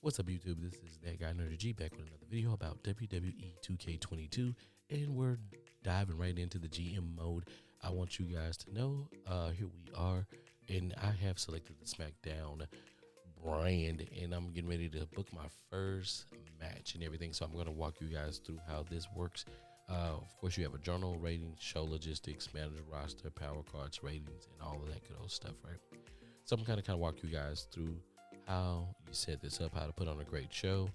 What's up, YouTube? This is that guy Nerdy G back with another video about WWE 2K22, and we're diving right into the GM mode. I want you guys to know, here we are, and I have selected the SmackDown brand, and I'm getting ready to book my first match and everything. So I'm going to walk you guys through how this works. Of course, you have a journal, ratings, show logistics, manager roster, power cards, ratings, and all of that good old stuff, right? So I'm going to kind of walk you guys through how you set this up, how to put on a great show.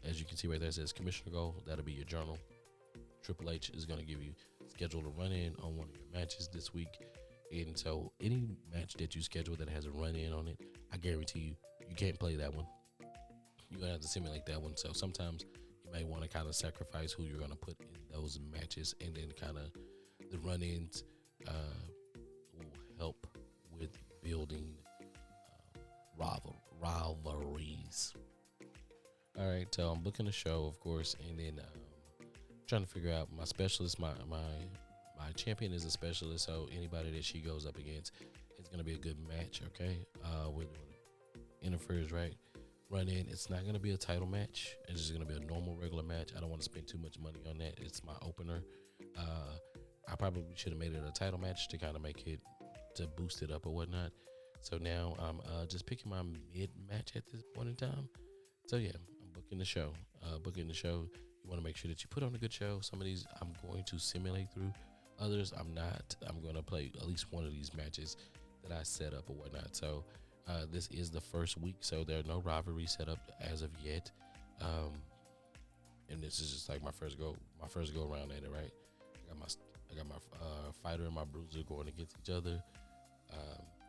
As you can see right there, it says commissioner goal. That'll be your journal. Triple H is going to give you schedule to run in on one of your matches this week. And so any match that you schedule that has a run in on it, I guarantee you can't play that one. You're going to have to simulate that one. So sometimes you may want to kind of sacrifice who you're going to put in those matches, and then kind of the run ins will help with building rivalries. All right, so I'm booking a show, of course, and then trying to figure out my specialist. My champion is a specialist, so anybody that she goes up against is going to be a good match. Okay, we're doing interferes, right? Run in. It's not going to be a title match. It's just going to be a normal regular match. I don't want to spend too much money on that. It's my opener. I probably should have made it a title match to kind of make it, to boost it up or whatnot. So now I'm just picking my mid match at this point in time. So yeah, I'm booking the show. You want to make sure that you put on a good show. Some of these I'm going to simulate through. Others I'm not. I'm going to play at least one of these matches that I set up or whatnot. So this is the first week, so there are no rivalries set up as of yet. And this is just like my first go around at it, right? I got my fighter and my bruiser going against each other.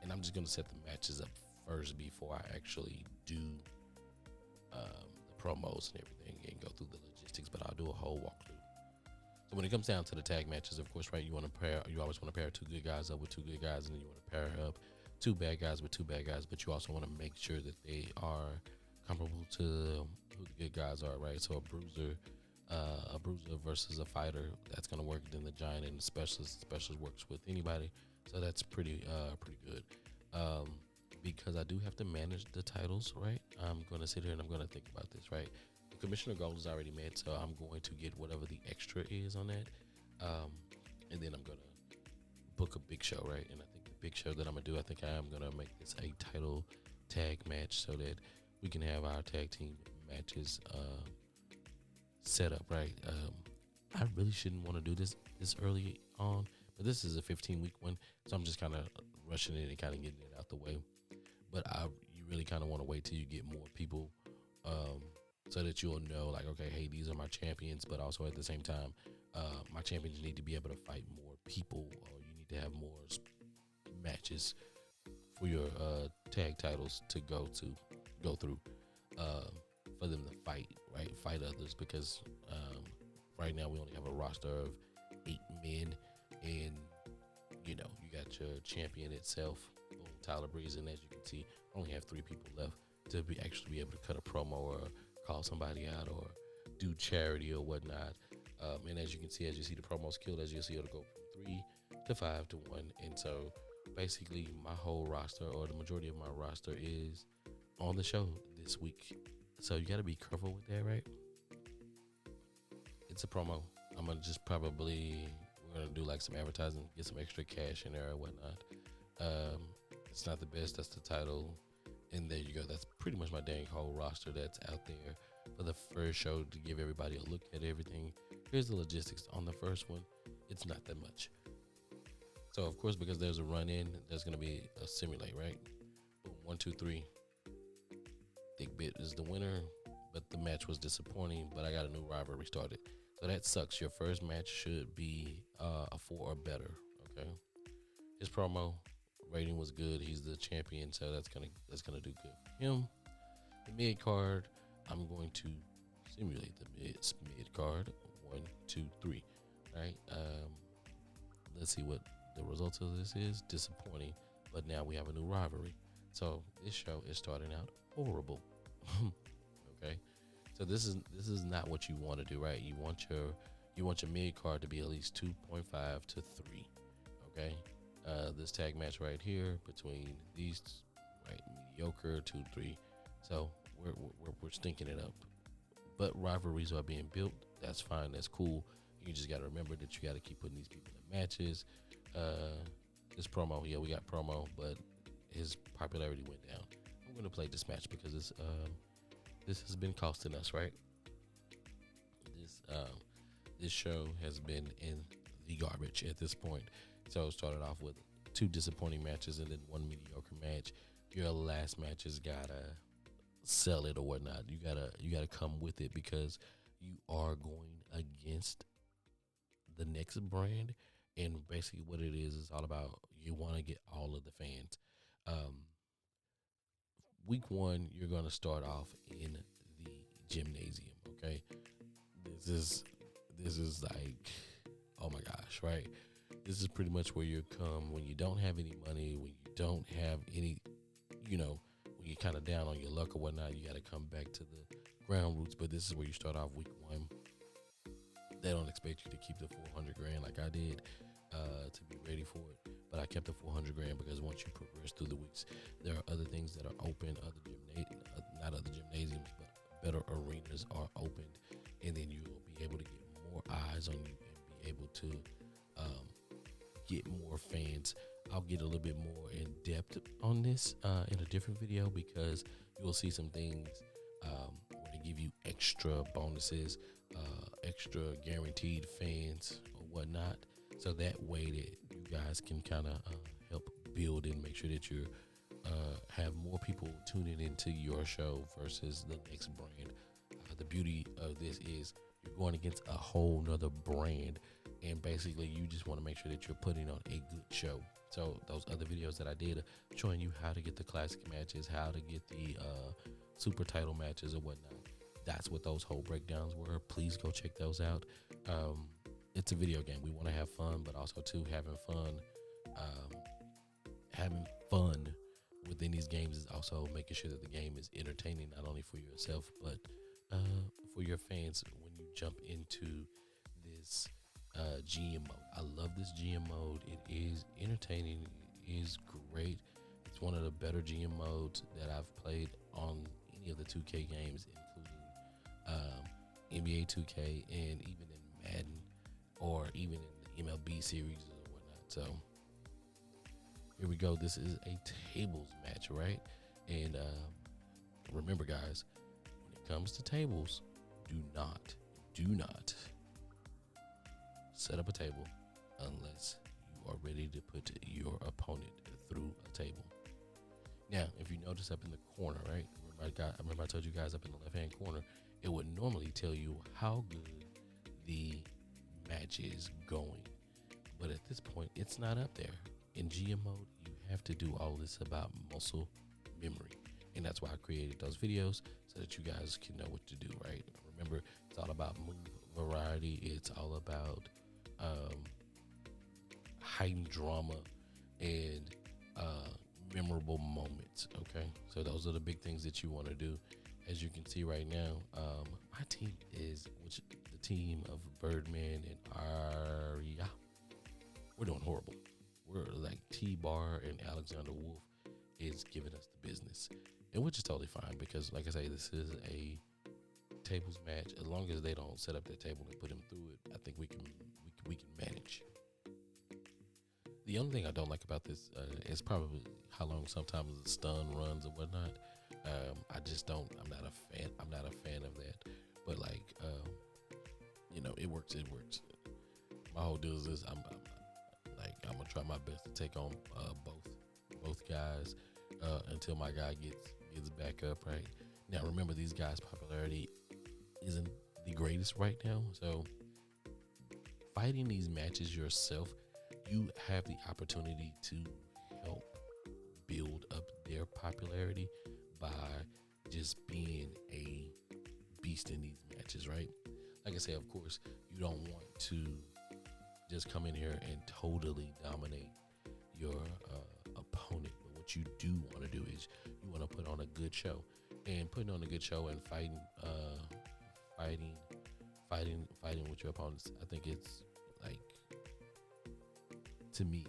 And I'm just going to set the matches up first before I actually do the promos and everything and go through the logistics, but I'll do a whole walkthrough. So when it comes down to the tag matches, of course, right, you always want to pair two good guys up with two good guys, and then you want to pair up two bad guys with two bad guys, but you also want to make sure that they are comparable to who the good guys are, right? So a bruiser versus a fighter, that's going to work. Then the giant and the specialist works with anybody. So that's pretty good. Because I do have to manage the titles, right? I'm going to sit here and I'm going to think about this, right? The commissioner goal is already met, so I'm going to get whatever the extra is on that. And then I'm going to book a big show, right? And I think the big show that I'm going to do, I think I am going to make this a title tag match so that we can have our tag team matches set up, right? I really shouldn't want to do this early on, but this is a 15-week one, so I'm just kind of rushing it and kind of getting it out the way. But you really kind of want to wait till you get more people, so that you'll know, like, okay, hey, these are my champions, but also at the same time, my champions need to be able to fight more people, or you need to have more matches for your tag titles to go through, for them to fight others, because right now we only have a roster of 8 men, and you got your champion itself, boom, Tyler Breeze, and as you can see, I only have 3 people left to actually be able to cut a promo or call somebody out or do charity or whatnot. And as you see the promos killed, as you see, it'll go from 3 to 5 to 1. And so basically my whole roster, or the majority of my roster, is on the show this week. So you got to be careful with that, right? It's a promo. I'm going to just we're going to do like some advertising, get some extra cash in there or whatnot. It's not the best. That's the title. And there you go. That's pretty much my dang whole roster that's out there for the first show, to give everybody a look at everything. Here's the logistics. On the first one, it's not that much. So, of course, because there's a run-in, there's going to be a simulate, right? Boom, 1, 2, 3. Thick Bit is the winner, but the match was disappointing, but I got a new rivalry started. So that sucks. Your first match should be a 4 or better, okay? His promo rating was good. He's the champion, so that's gonna do good for him. The mid card, I'm going to simulate the mid card. 1, 2, 3. Right? Let's see what the results of this is. Disappointing, but now we have a new rivalry. So this show is starting out horrible. Okay, so this is not what you want to do, right? You want your mid card to be at least 2.5 to 3. Okay. This tag match right here between these, right, mediocre 2, 3. So we're stinking it up. But rivalries are being built. That's fine. That's cool. You just got to remember that you got to keep putting these people in matches. This promo, yeah, we got promo, but his popularity went down. I'm going to play this match because this has been costing us, right? This show has been in the garbage at this point. So it started off with 2 disappointing matches and then 1 mediocre match. Your last match has gotta sell it or whatnot. You gotta come with it because you are going against the next brand, and basically what it is all about. You want to get all of the fans. Week 1, you're gonna start off in the gymnasium. Okay, this is like, oh my gosh, right? This is pretty much where you come when you don't have any money, when you don't have any, when you're kind of down on your luck or whatnot. You got to come back to the ground roots. But this is where you start off week 1. They don't expect you to keep the $400,000 like I did to be ready for it. But I kept the $400,000 because once you progress through the weeks, there are other things that are open, not other gymnasiums, but better arenas are opened, and then you will be able to get more eyes on you and be able to get more fans. I'll get a little bit more in depth on this in a different video because you will see some things where they give you extra bonuses, extra guaranteed fans or whatnot. So that way that you guys can kind of help build and make sure that you have more people tuning into your show versus the next brand. The beauty of this is you're going against a whole nother brand, and basically you just want to make sure that you're putting on a good show. So those other videos that I did showing you how to get the classic matches, how to get the super title matches or whatnot, that's what those whole breakdowns were. Please go check those out. It's a video game. We want to have fun, but also too having fun within these games is also making sure that the game is entertaining, not only for yourself, but for your fans when you jump into this GM mode. I love this GM mode. It is entertaining. It is great. It's one of the better GM modes that I've played on any of the 2K games, including NBA 2K and even in Madden or even in the MLB series or whatnot. So here we go. This is a tables match, right? And remember, guys, when it comes to tables, do not set up a table unless you are ready to put your opponent through a table. Now, if you notice up in the corner, right? Remember I told you guys up in the left-hand corner, it would normally tell you how good the match is going. But at this point, it's not up there. In GM mode, you have to do all this about muscle memory. And that's why I created those videos so that you guys can know what to do, right? Remember, it's all about move variety. It's all about heightened drama and memorable moments, okay? So those are the big things that you want to do. As you can see right now, my team the team of Birdman and Arya. We're doing horrible. We're like T-Bar and Alexander Wolf is giving us the business. And which is totally fine because, like I say, this is a tables match. As long as they don't set up their table and put him through it, I think we can manage. The only thing I don't like about this is probably how long sometimes the stun runs and whatnot. I'm not a fan of that. But it works. My whole deal is this: I'm gonna try my best to take on both guys until my guy gets back up. Right now, remember these guys' popularity isn't the greatest right now, so fighting these matches yourself, you have the opportunity to help build up their popularity by just being a beast in these matches, right? Like I say, of course, you don't want to just come in here and totally dominate your opponent. But what you do want to do is you want to put on a good show. And putting on a good show and fighting with your opponents, I think it's like, to me,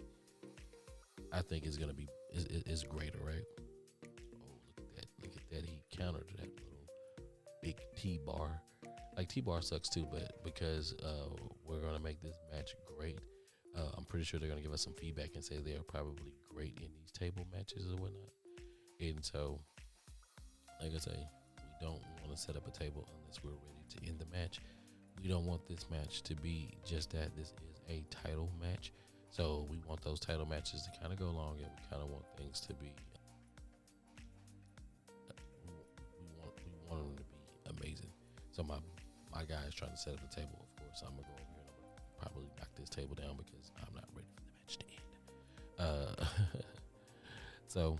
I think it's gonna be is greater, right? Oh, look at that! He countered that. T-Bar. Like T-Bar sucks too, but because we're gonna make this match great, I'm pretty sure they're gonna give us some feedback and say they are probably great in these table matches or whatnot. And so, like I say, we don't want to set up a table unless we're ready to end the match. We don't want this match to be just that. This is a title match, so we want those title matches to kind of go long, and we kind of want things to be. We want them to be amazing. So my guy is trying to set up the table. Of course, I'm gonna go over here and I'm gonna probably knock this table down because I'm not ready for the match to end. So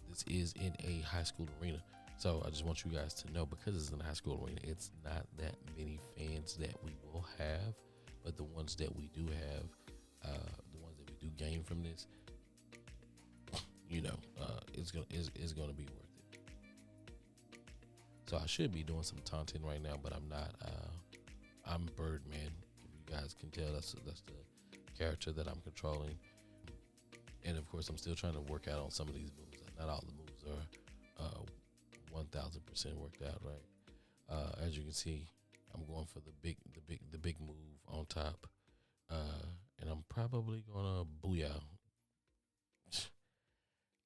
this is in a high school arena. So I just want you guys to know, because it's in a high school arena, it's not that many fans that we will have, but the ones that we do have, the ones that we do gain from this, it's gonna be worth it. So I should be doing some taunting right now, but I'm not. I'm Birdman. If you guys can tell, that's the character that I'm controlling. And of course, I'm still trying to work out on some of these moves. Not all the moves are 1,000% worked out, right? As you can see, I'm going for the big move on top, and I'm probably gonna booyah.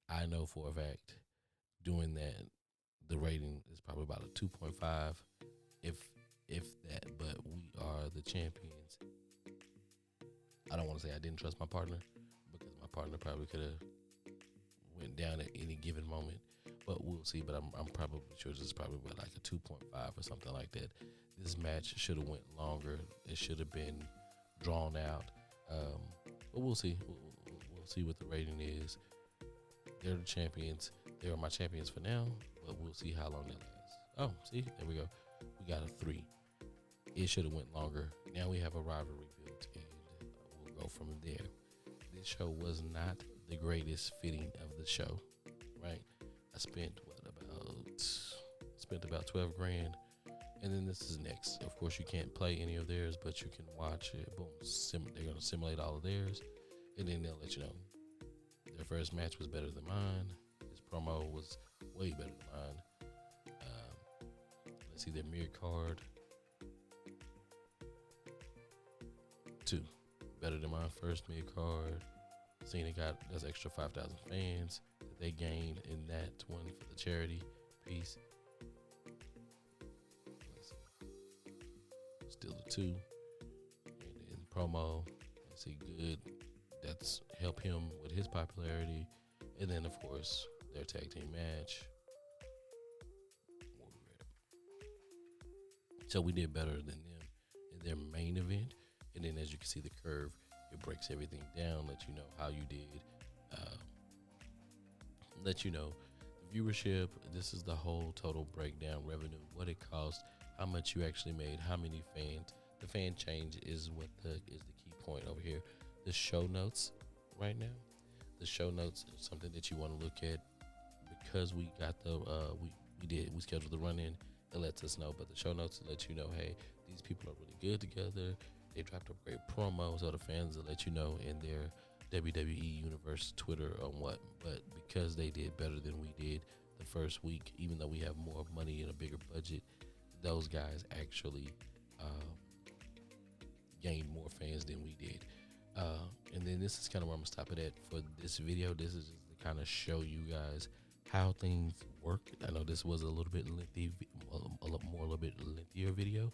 I know for a fact, doing that, the rating is probably about a 2.5, if that. But we are the champions. I don't want to say I didn't trust my partner, because my partner probably could have went down at any given moment, but we'll see. But I'm probably sure this is probably about like a 2.5 or something like that. This match should have went longer. It should have been drawn out, but we'll see. We'll see what the rating is. They're the champions. They are my champions for now, but we'll see how long that lasts. Oh, see, there we go. We got a 3. It should have went longer. Now we have a rivalry built, and we'll go from there. This show was not the greatest fitting of the show, right? I spent about 12 grand, and then this is next. Of course, you can't play any of theirs, but you can watch it. Boom, they're gonna simulate all of theirs, and then they'll let you know. Their first match was better than mine. His promo was way better than mine. Let's see their mirror card. 2, better than my first mid card. Cena that's extra 5,000 fans that they gained in that one for the charity piece. Still a 2, and then promo. Let's see, good. That's help him with his popularity, and then of course their tag team match. So we did better than them in their main event. And then as you can see the curve, it breaks everything down, let you know how you did, let you know the viewership. This is the whole total breakdown, revenue, what it cost, how much you actually made, how many fans. The fan change is the key point over here. The show notes right now. The show notes is something that you want to look at, because we got we scheduled the run in. It lets us know, but the show notes let you know, hey, these people are really good together. They dropped a great promo, so the fans will let you know in their WWE Universe Twitter on what. But because they did better than we did the first week, even though we have more money and a bigger budget, those guys actually gained more fans than we did. And then this is kind of where I'm gonna stop it at for this video. This is just to kind of show you guys how things work. I know this was a little bit lengthy, a little bit lengthier video,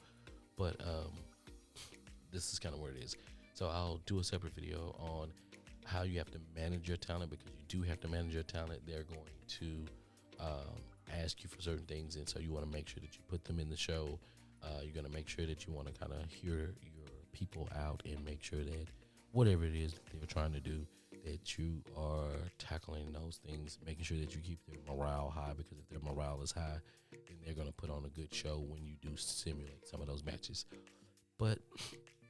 but this is kind of where it is. So I'll do a separate video on how you have to manage your talent, because you do have to manage your talent. They're going to ask you for certain things, and so you want to make sure that you put them in the show. You're going to make sure that you want to kind of hear your people out and make sure that whatever it is that they're trying to do, that you are tackling those things, making sure that you keep their morale high, because if their morale is high, then they're going to put on a good show when you do simulate some of those matches. But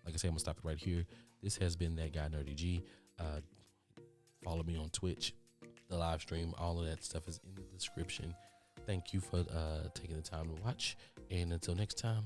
like I said, I'm gonna stop it right here. This has been That Guy Nerdy G. Follow me on Twitch, the live stream, all of that stuff is in the description. Thank you for taking the time to watch, and until next time,